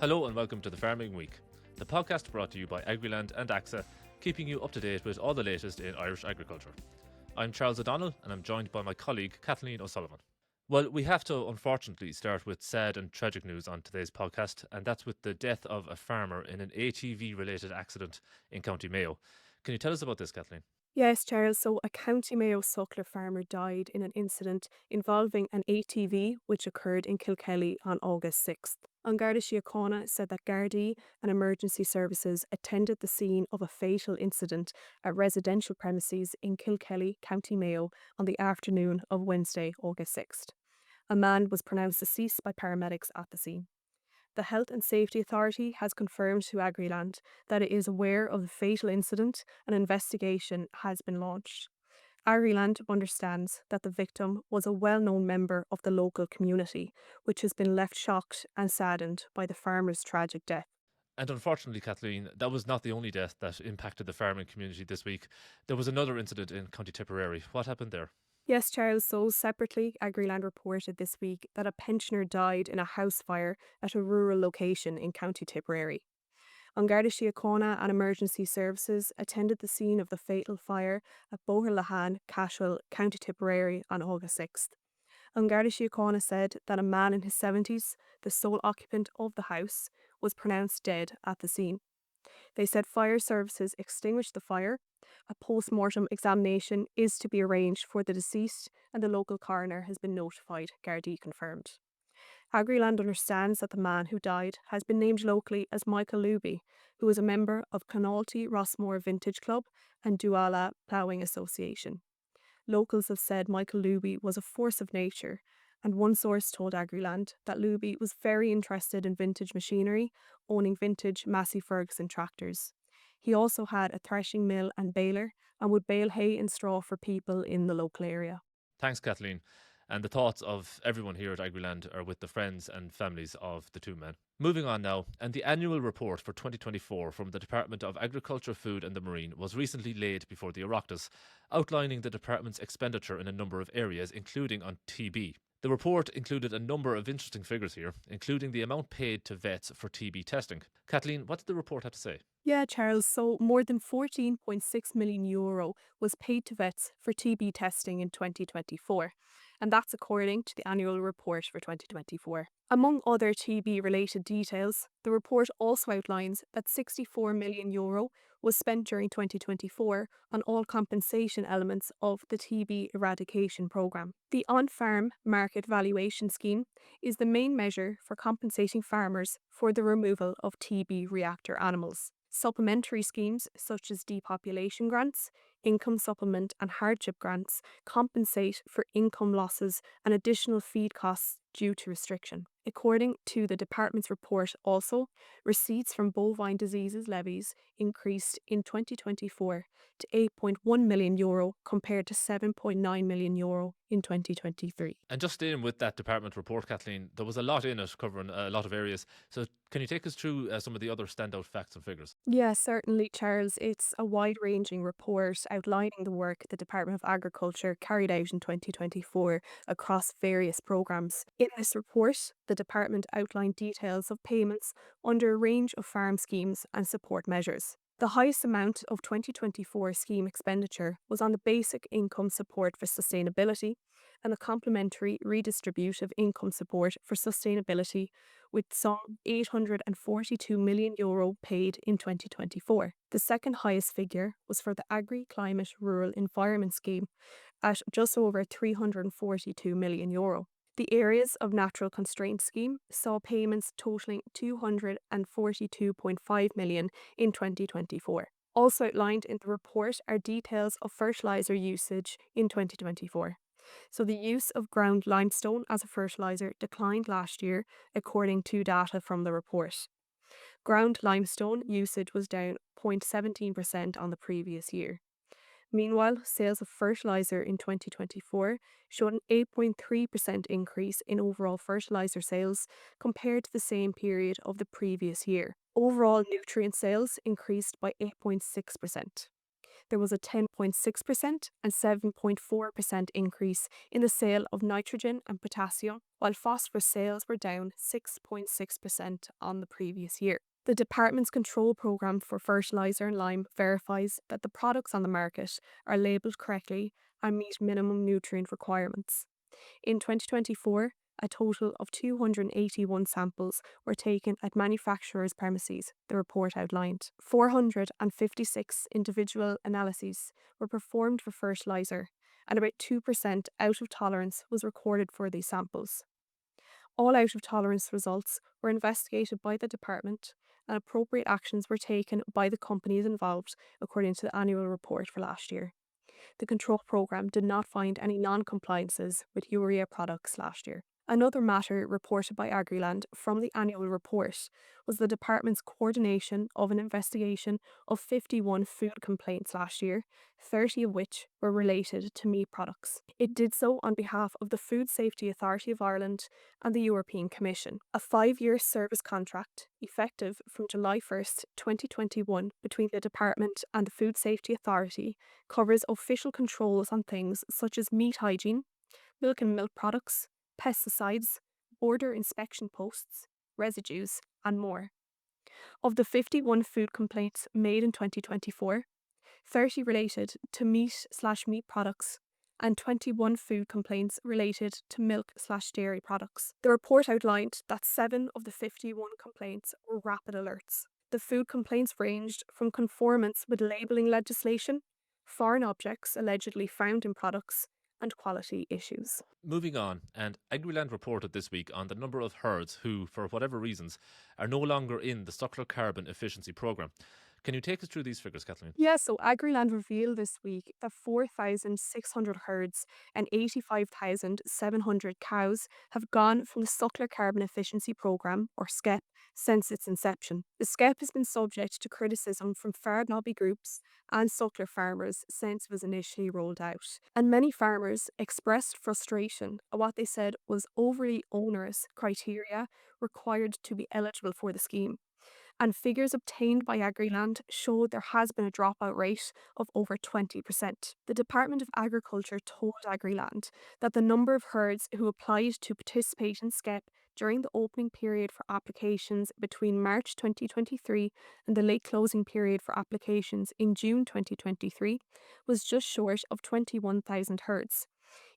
Hello and welcome to the Farming Week, the podcast brought to you by Agriland.ie, keeping you up to date with all the latest in Irish agriculture. I'm Charles O'Donnell and I'm joined by my colleague Kathleen O'Sullivan. Well, we have to unfortunately start with sad and tragic news on today's podcast, and that's with the death of a farmer in an ATV-related accident in County Mayo. Can you tell us about this, Kathleen? Yes, Charles. So, a County Mayo Suckler farmer died in an incident involving an ATV which occurred in Kilkelly on August 6th. An Garda Síochána said that Gardaí and emergency services attended the scene of a fatal incident at residential premises in Kilkelly, County Mayo, on the afternoon of Wednesday, August 6th. A man was pronounced deceased by paramedics at the scene. The Health and Safety Authority has confirmed to Agriland that it is aware of the fatal incident and an investigation has been launched. Agriland understands that the victim was a well-known member of the local community, which has been left shocked and saddened by the farmer's tragic death. And unfortunately, Kathleen, that was not the only death that impacted the farming community this week. There was another incident in County Tipperary. What happened there? Yes, Charles, so separately, Agriland reported this week that a pensioner died in a house fire at a rural location in County Tipperary. An Garda Síochána and emergency services attended the scene of the fatal fire at Boherlahan, Cashel, County Tipperary on August 6th. An Garda Síochána said that a man in his 70s, the sole occupant of the house, was pronounced dead at the scene. They said fire services extinguished the fire. A post-mortem examination is to be arranged for the deceased and the local coroner has been notified, Gardaí confirmed. Agriland understands that the man who died has been named locally as Michael Luby, who is a member of Connolty Rossmore Vintage Club and Duala Ploughing Association. Locals have said Michael Luby was a force of nature, and one source told Agriland that Luby was very interested in vintage machinery, owning vintage Massey Ferguson tractors. He also had a threshing mill and baler and would bale hay and straw for people in the local area. Thanks, Kathleen. And the thoughts of everyone here at Agriland are with the friends and families of the two men. Moving on now, and the annual report for 2024 from the Department of Agriculture, Food and the Marine was recently laid before the Oireachtas, outlining the department's expenditure in a number of areas, including on TB. The report included a number of interesting figures here, including the amount paid to vets for TB testing. Kathleen, what did the report have to say? Yeah, Charles, so more than €14.6 million was paid to vets for TB testing in 2024, and that's according to the annual report for 2024. Among other TB-related details, the report also outlines that €64 million was spent during 2024 on all compensation elements of the TB eradication programme. The on-farm market valuation scheme is the main measure for compensating farmers for the removal of TB reactor animals. Supplementary schemes such as depopulation grants, income supplement and hardship grants compensate for income losses and additional feed costs due to restriction. According to the department's report also, receipts from bovine diseases levies increased in 2024 to €8.1 million compared to €7.9 million in 2023. And just staying with that department report, Kathleen, there was a lot in it covering a lot of areas. So can you take us through some of the other standout facts and figures? Yeah, certainly, Charles. It's a wide-ranging report outlining the work the Department of Agriculture carried out in 2024 across various programmes. In this report, the department outlined details of payments under a range of farm schemes and support measures. The highest amount of 2024 scheme expenditure was on the basic income support for sustainability and the complementary redistributive income support for sustainability, with some €842 million paid in 2024. The second highest figure was for the Agri-Climate Rural Environment Scheme at just over €342 million. The Areas of Natural Constraint Scheme saw payments totalling €242.5 million in 2024. Also outlined in the report are details of fertiliser usage in 2024. So the use of ground limestone as a fertiliser declined last year, according to data from the report. Ground limestone usage was down 0.17% on the previous year. Meanwhile, sales of fertiliser in 2024 showed an 8.3% increase in overall fertiliser sales compared to the same period of the previous year. Overall nutrient sales increased by 8.6%. there was a 10.6% and 7.4% increase in the sale of nitrogen and potassium, while phosphorus sales were down 6.6% on the previous year. The department's control programme for fertiliser and lime verifies that the products on the market are labelled correctly and meet minimum nutrient requirements. In 2024, a total of 281 samples were taken at manufacturers' premises, the report outlined. 456 individual analyses were performed for fertiliser, and about 2% out of tolerance was recorded for these samples. All out of tolerance results were investigated by the department, and appropriate actions were taken by the companies involved, according to the annual report for last year. The control programme did not find any non-compliances with urea products last year. Another matter reported by Agriland from the annual report was the department's coordination of an investigation of 51 food complaints last year, 30 of which were related to meat products. It did so on behalf of the Food Safety Authority of Ireland and the European Commission. A 5-year service contract, effective from July 1st, 2021, between the department and the Food Safety Authority, covers official controls on things such as meat hygiene, milk and milk products, pesticides, border inspection posts, residues, and more. Of the 51 food complaints made in 2024, 30 related to meat/meat products and 21 food complaints related to milk/dairy products. The report outlined that 7 of the 51 complaints were rapid alerts. The food complaints ranged from conformance with labelling legislation, foreign objects allegedly found in products, and quality issues. Moving on, and Agriland reported this week on the number of herds who, for whatever reasons, are no longer in the Suckler carbon efficiency programme. Can you take us through these figures, Kathleen? Yeah, so Agriland revealed this week that 4,600 herds and 85,700 cows have gone from the Suckler Carbon Efficiency Programme, or SCEP, since its inception. The SCEP has been subject to criticism from farm lobby groups and suckler farmers since it was initially rolled out. And many farmers expressed frustration at what they said was overly onerous criteria required to be eligible for the scheme. And figures obtained by Agriland showed there has been a dropout rate of over 20%. The Department of Agriculture told Agriland that the number of herds who applied to participate in SCEP during the opening period for applications between March 2023 and the late closing period for applications in June 2023 was just short of 21,000 herds,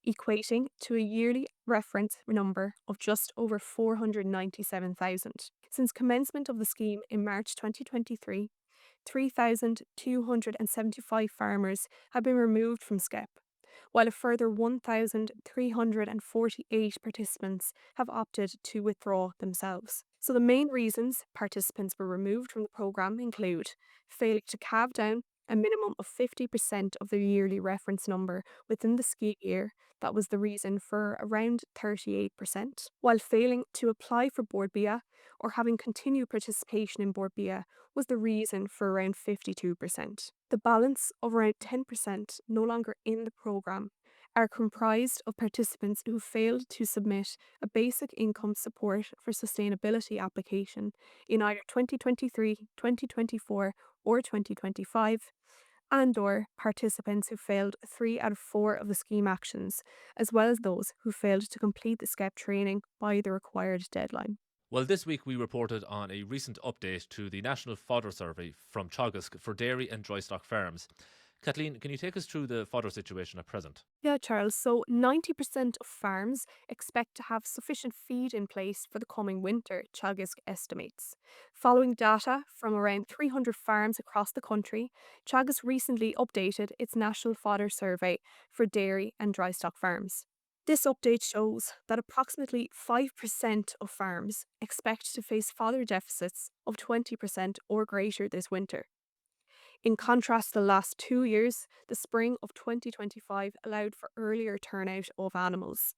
equating to a yearly reference number of just over 497,000. Since commencement of the scheme in March 2023, 3,275 farmers have been removed from SCEP, while a further 1,348 participants have opted to withdraw themselves. So the main reasons participants were removed from the programme include failing to calve down a minimum of 50% of their yearly reference number within the scheme year. That was the reason for around 38%, while failing to apply for Board BIA or having continued participation in Board BIA was the reason for around 52%. The balance of around 10% no longer in the programme are comprised of participants who failed to submit a basic income support for sustainability application in either 2023, 2024 or 2025, and/or participants who failed 3 out of 4 of the scheme actions, as well as those who failed to complete the SCEP training by the required deadline. Well, this week we reported on a recent update to the National Fodder Survey from Teagasc for dairy and dry stock farms. Kathleen, can you take us through the fodder situation at present? Yeah, Charles. So 90% of farms expect to have sufficient feed in place for the coming winter, Teagasc estimates. Following data from around 300 farms across the country, Teagasc recently updated its National Fodder Survey for dairy and dry stock farms. This update shows that approximately 5% of farms expect to face fodder deficits of 20% or greater this winter. In contrast to the last 2 years, the spring of 2025 allowed for earlier turnout of animals.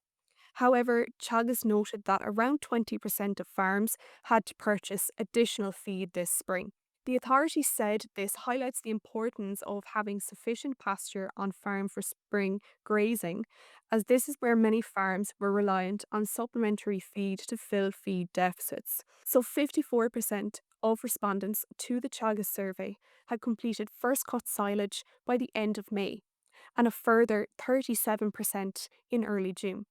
However, Teagasc noted that around 20% of farms had to purchase additional feed this spring. The authority said this highlights the importance of having sufficient pasture on farm for spring grazing, as this is where many farms were reliant on supplementary feed to fill feed deficits. So 54% of respondents to the Teagasc survey had completed first cut silage by the end of May, and a further 37% in early June.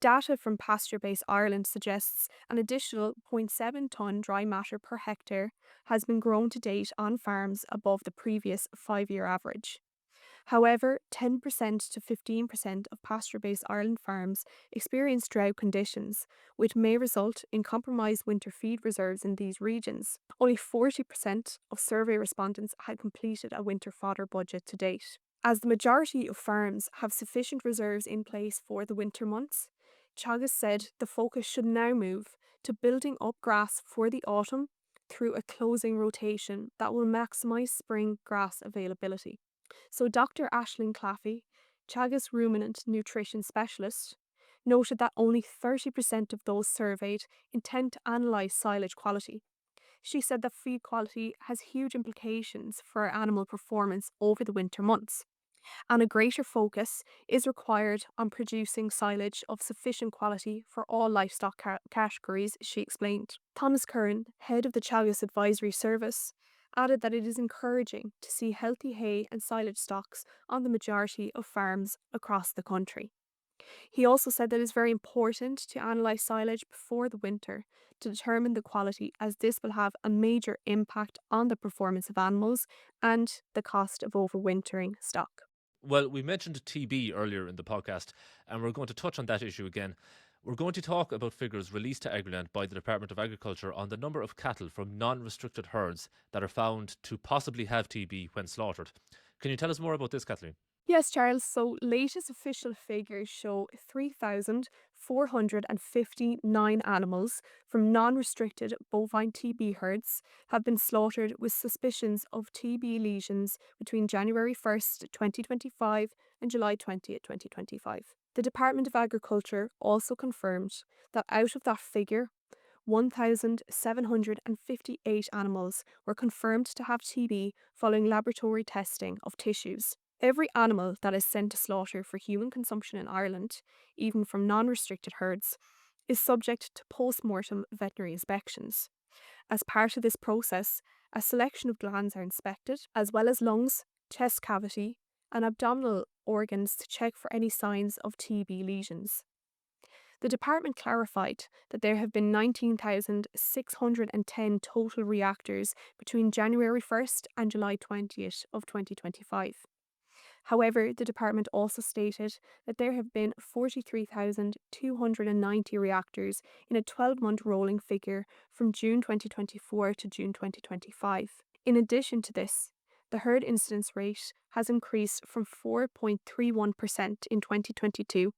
Data from Pasture Base Ireland suggests an additional 0.7 tonne dry matter per hectare has been grown to date on farms above the previous 5-year average. However, 10% to 15% of Pasture Base Ireland farms experience drought conditions, which may result in compromised winter feed reserves in these regions. Only 40% of survey respondents had completed a winter fodder budget to date. As the majority of farms have sufficient reserves in place for the winter months, Teagasc said the focus should now move to building up grass for the autumn through a closing rotation that will maximise spring grass availability. So Dr. Aisling Claffey, Teagasc ruminant nutrition specialist, noted that only 30% of those surveyed intend to analyse silage quality. She said that feed quality has huge implications for animal performance over the winter months, and a greater focus is required on producing silage of sufficient quality for all livestock categories, she explained. Thomas Curran, head of the Teagasc Advisory Service, added that it is encouraging to see healthy hay and silage stocks on the majority of farms across the country. He also said that it is very important to analyse silage before the winter to determine the quality, as this will have a major impact on the performance of animals and the cost of overwintering stock. Well, we mentioned TB earlier in the podcast, and we're going to touch on that issue again. We're going to talk about figures released to Agriland by the Department of Agriculture on the number of cattle from non-restricted herds that are found to possibly have TB when slaughtered. Can you tell us more about this, Kathleen? Yes, Charles. So, latest official figures show 3,459 animals from non restricted bovine TB herds have been slaughtered with suspicions of TB lesions between January 1st, 2025 and July 20th, 2025. The Department of Agriculture also confirmed that out of that figure, 1,758 animals were confirmed to have TB following laboratory testing of tissues. Every animal that is sent to slaughter for human consumption in Ireland, even from non-restricted herds, is subject to post-mortem veterinary inspections. As part of this process, a selection of glands are inspected, as well as lungs, chest cavity, and abdominal organs to check for any signs of TB lesions. The department clarified that there have been 19,610 total reactors between January 1st and July 20th of 2025. However, the department also stated that there have been 43,290 reactors in a 12-month rolling figure from June 2024 to June 2025. In addition to this, the herd incidence rate has increased from 4.31% in 2022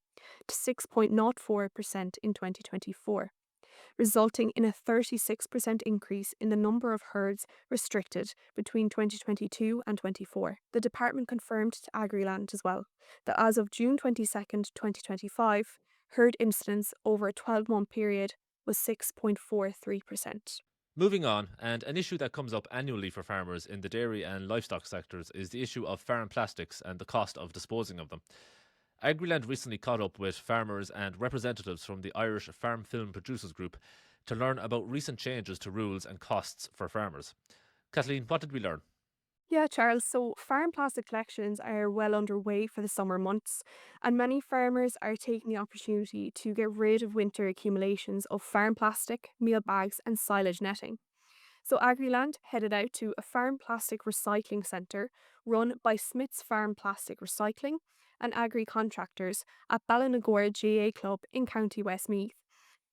to 6.04% in 2024, resulting in a 36% increase in the number of herds restricted between 2022 and 24. The department confirmed to Agriland as well that as of June 22nd, 2025, herd incidence over a 12-month period was 6.43%. Moving on, and an issue that comes up annually for farmers in the dairy and livestock sectors is the issue of farm plastics and the cost of disposing of them. Agriland recently caught up with farmers and representatives from the Irish Farm Film Producers Group to learn about recent changes to rules and costs for farmers. Kathleen, what did we learn? Yeah, Charles. So, farm plastic collections are well underway for the summer months, and many farmers are taking the opportunity to get rid of winter accumulations of farm plastic, meal bags, and silage netting. So, Agriland headed out to a farm plastic recycling centre run by Smith's Farm Plastic Recycling and agri contractors at Ballinagore GA Club in County Westmeath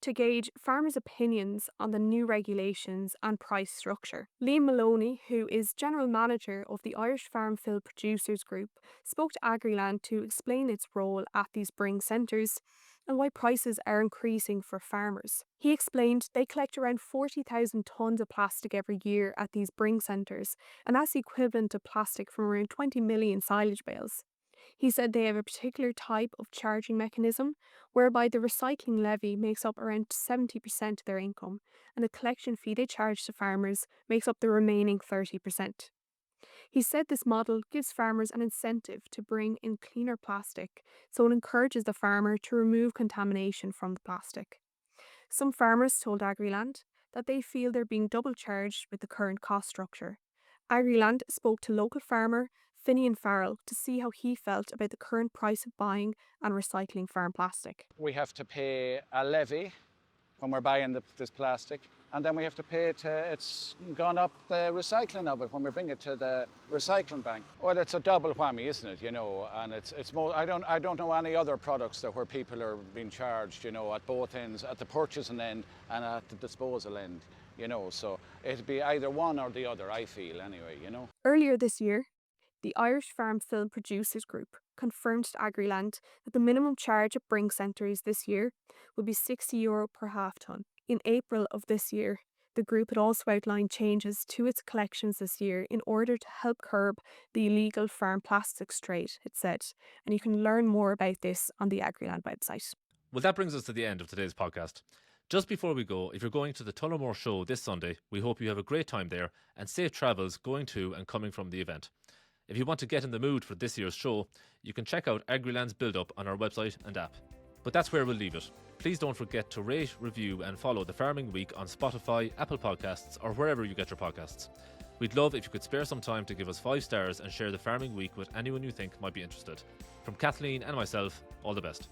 to gauge farmers' opinions on the new regulations and price structure. Liam Maloney, who is General Manager of the Irish Farm Fill Producers Group, spoke to Agriland to explain its role at these bring centres and why prices are increasing for farmers. He explained they collect around 40,000 tonnes of plastic every year at these bring centres, and that's the equivalent of plastic from around 20 million silage bales. He said they have a particular type of charging mechanism whereby the recycling levy makes up around 70% of their income, and the collection fee they charge to farmers makes up the remaining 30%. He said this model gives farmers an incentive to bring in cleaner plastic, so it encourages the farmer to remove contamination from the plastic. Some farmers told Agriland that they feel they're being double charged with the current cost structure. Agriland spoke to local farmer Finian Farrell to see how he felt about the current price of buying and recycling farm plastic. We have to pay a levy when we're buying this plastic, and then we have to pay it's gone up the recycling of it when we bring it to the recycling bank. Well, it's a double whammy, isn't it? And it's more. I don't know any other products where people are being charged, at both ends, at the purchasing end and at the disposal end. So it'd be either one or the other, I feel, anyway. Earlier this year, the Irish Farm Film Producers Group confirmed to Agriland that the minimum charge at Brink Centres this year would be €60 per half tonne. In April of this year, the group had also outlined changes to its collections this year in order to help curb the illegal farm plastics trade, it said, and you can learn more about this on the Agriland website. Well, that brings us to the end of today's podcast. Just before we go, if you're going to the Tullamore show this Sunday, we hope you have a great time there and safe travels going to and coming from the event. If you want to get in the mood for this year's show, you can check out Agriland's build-up on our website and app. But that's where we'll leave it. Please don't forget to rate, review and follow The Farming Week on Spotify, Apple Podcasts or wherever you get your podcasts. We'd love if you could spare some time to give us 5 stars and share The Farming Week with anyone you think might be interested. From Kathleen and myself, all the best.